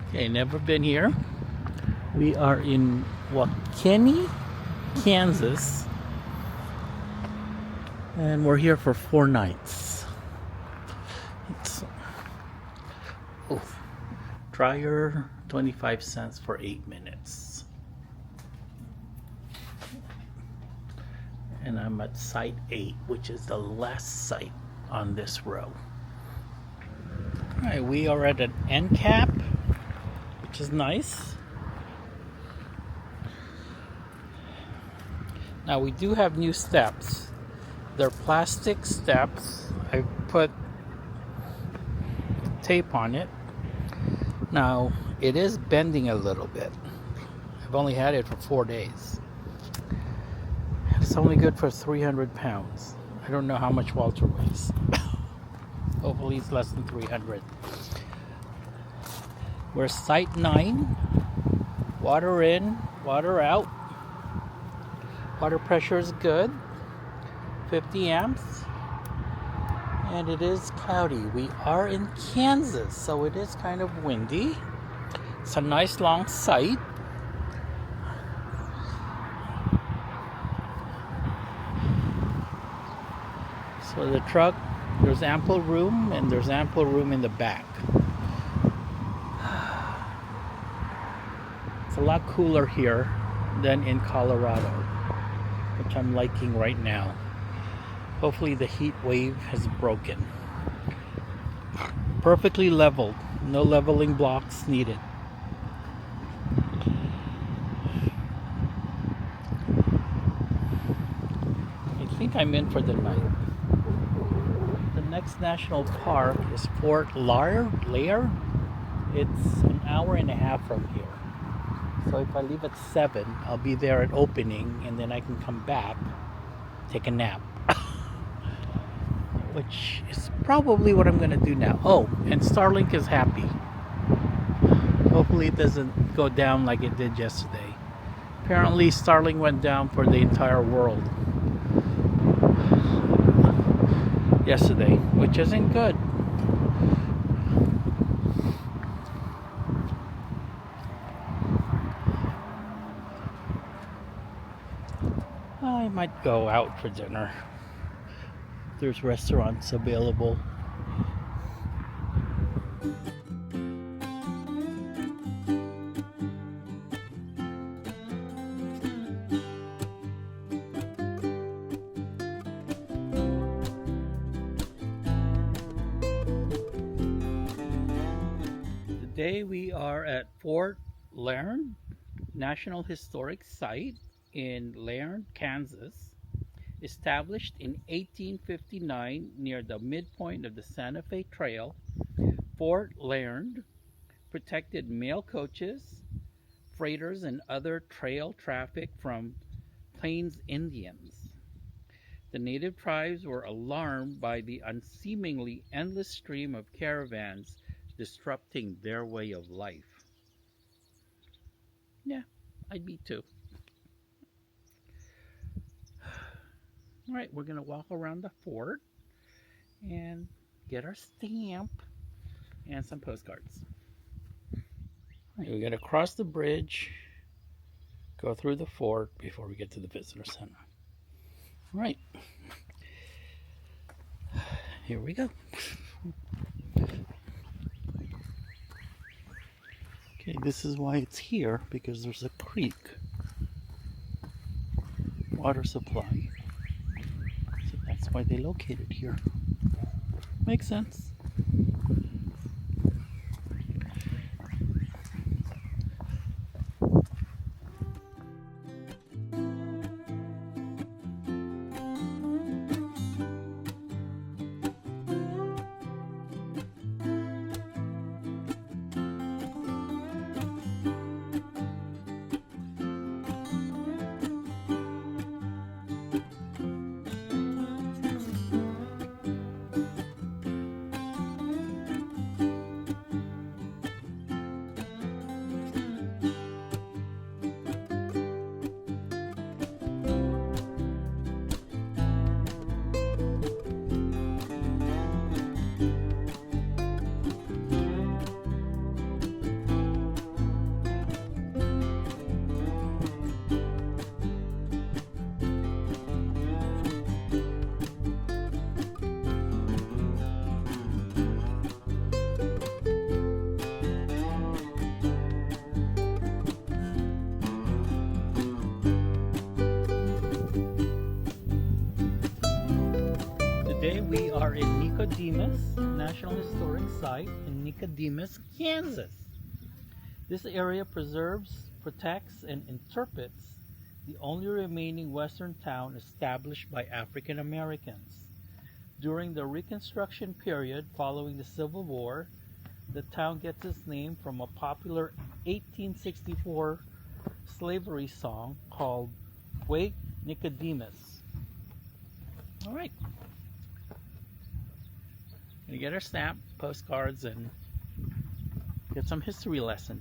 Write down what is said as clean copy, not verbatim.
Okay, never been here. We are in Wakeeney, Kansas, and we're here for 4 nights. It's dryer 25 cents for 8 minutes. And I'm at site 8, which is the last site on this row. Alright, we are at an end cap, which is nice. Now we do have new steps. They're plastic steps. I put tape on it. Now it is bending a little bit. I've only had it for 4 days. It's only good for 300 pounds. I don't know how much Walter weighs. Hopefully it's less than 300. We're site 9. Water in, water out. Water pressure is good. 50 amps. And it is cloudy. We are in Kansas, so it is kind of windy. It's a nice long site. So the truck, there's ample room, and there's ample room in the back. It's a lot cooler here than in Colorado, which I'm liking right now. Hopefully the heat wave has broken. Perfectly leveled. No leveling blocks needed. I think I'm in for the night. The next national park is Fort Larned. It's an hour and a half from here. So if I leave at 7, I'll be there at opening, and then I can come back, take a nap. Which is probably what I'm going to do now. Oh, and Starlink is happy. Hopefully it doesn't go down like it did yesterday. Apparently Starlink went down for the entire world yesterday, which isn't good. I might go out for dinner. There's restaurants available. Today we are at Fort Larned National Historic Site in Larned, Kansas. Established in 1859 near the midpoint of the Santa Fe Trail, Fort Larned protected mail coaches, freighters, and other trail traffic from Plains Indians. The native tribes were alarmed by the unseemingly endless stream of caravans disrupting their way of life. Yeah, I'd be too. All right, we're going to walk around the fort and get our stamp and some postcards. All right, we got to cross the bridge, go through the fort before we get to the visitor center. All right, here we go. Okay, this is why it's here, because there's a creek, water supply. That's why they located here. Makes sense. Nicodemus National Historic Site in Nicodemus, Kansas. This area preserves, protects, and interprets the only remaining Western town established by African Americans. During the Reconstruction period following the Civil War, the town gets its name from a popular 1864 slavery song called Wake Nicodemus. All right. Gonna get our stamp, postcards, and get some history lesson.